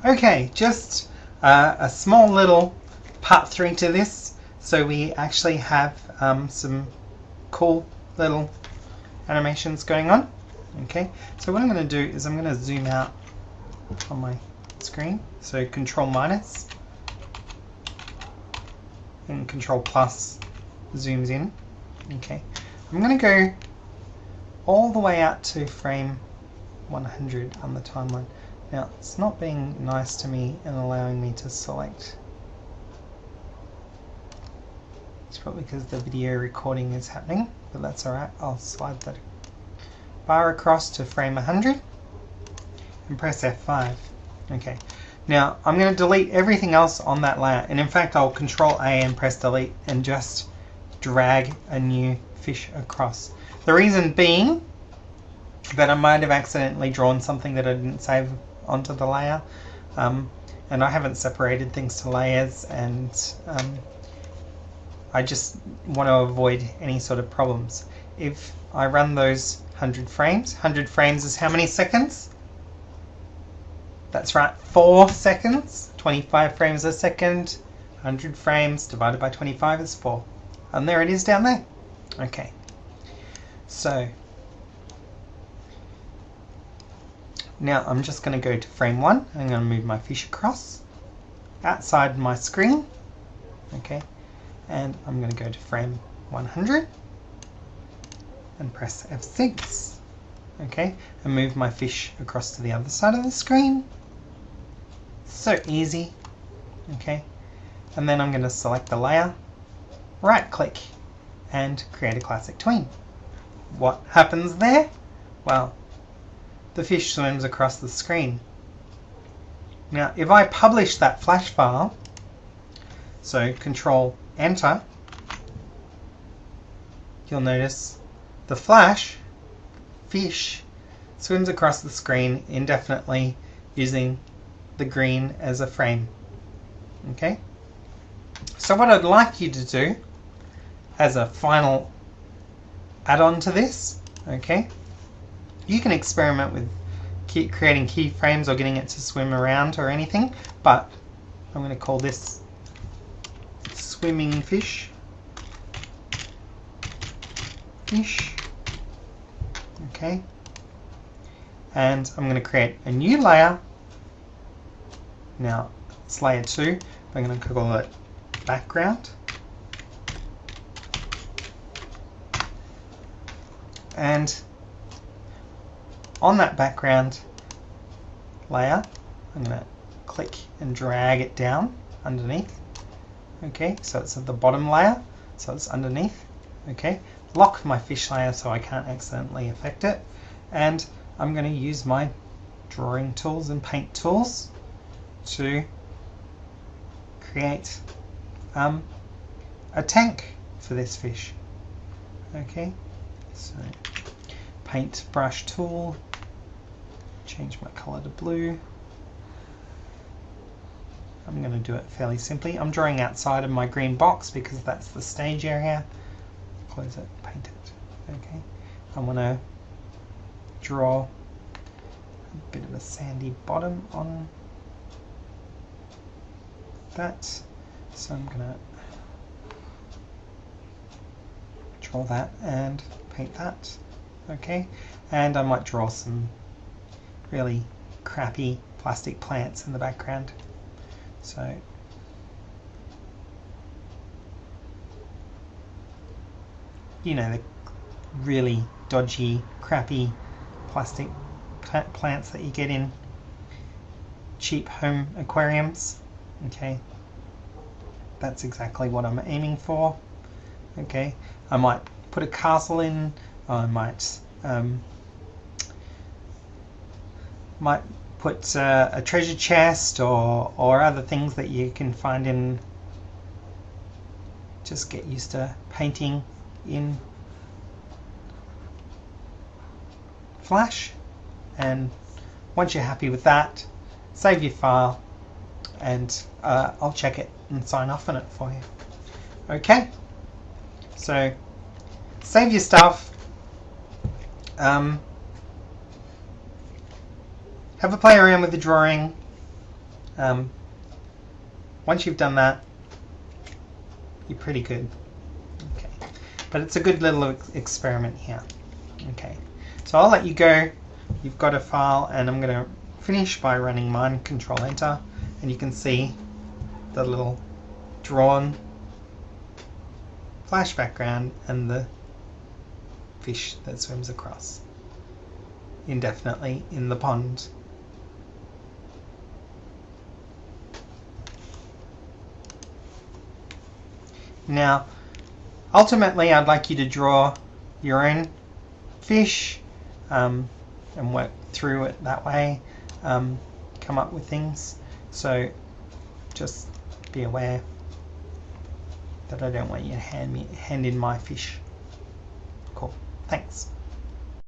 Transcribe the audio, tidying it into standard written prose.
Okay, just a small little part 3 to this, so we actually have some cool little animations going on. Okay, so what I'm going to do is I'm going to zoom out on my screen, so Control minus and Control plus zooms in. Okay, I'm going to go all the way out to frame 100 on the timeline. Now, it's not being nice to me and allowing me to select. It's probably because the video recording is happening, but that's alright. I'll slide that bar across to frame 100 and press F5. Okay, now I'm going to delete everything else on that layer, and in fact I'll Control A and press delete and just drag a new fish across. The reason being that I might have accidentally drawn something that I didn't save onto the layer, and I haven't separated things to layers, and I just want to avoid any sort of problems. If I run those 100 frames is how many seconds? That's right, 4 seconds. 25 frames a second, 100 frames divided by 25 is 4. And there it is down there. Okay, so now I'm just going to go to frame 1. I'm going to move my fish across outside my screen. Okay, and I'm going to go to frame 100 and press F6. Okay, and move my fish across to the other side of the screen. So easy. Okay, and then I'm going to select the layer, right click, and create a classic tween. What happens there? Well, the fish swims across the screen. Now, if I publish that flash file, so Control Enter, you'll notice the fish swims across the screen indefinitely using the green as a frame. Okay? So what I'd like you to do as a final add-on to this, okay, you can experiment with creating keyframes or getting it to swim around or anything, but I'm going to call this swimming fish. Okay, and I'm going to create a new layer. Now it's layer 2. I'm going to call it background, and on that background layer I'm going to click and drag it down underneath. Okay, so it's at the bottom layer, so it's underneath. Okay, lock my fish layer so I can't accidentally affect it, and I'm going to use my drawing tools and paint tools to create a tank for this fish. Okay, so paint brush tool, change my color to blue. I'm going to do it fairly simply. I'm drawing outside of my green box because that's the stage area. Close it, paint it. Okay, I want to draw a bit of a sandy bottom on that, so I'm going to draw that and paint that. Okay, and I might draw some really crappy plastic plants in the background. So you know, the really dodgy, crappy plastic plants that you get in cheap home aquariums. Okay, that's exactly what I'm aiming for. Okay, I might put a castle in, I might put a treasure chest or other things that you can find in. Just get used to painting in Flash, and once you're happy with that, save your file, and I'll check it and sign off on it for you. Okay, so save your stuff, have a play around with the drawing, Once you've done that, you're pretty good. Okay, but it's a good little experiment here. Okay, so I'll let you go. You've got a file, and I'm going to finish by running mine, Control Enter, and you can see the little drawn flash background and the fish that swims across indefinitely in the pond. Now, ultimately, I'd like you to draw your own fish and work through it that way, come up with things. So just be aware that I don't want you to hand in my fish. Cool. Thanks.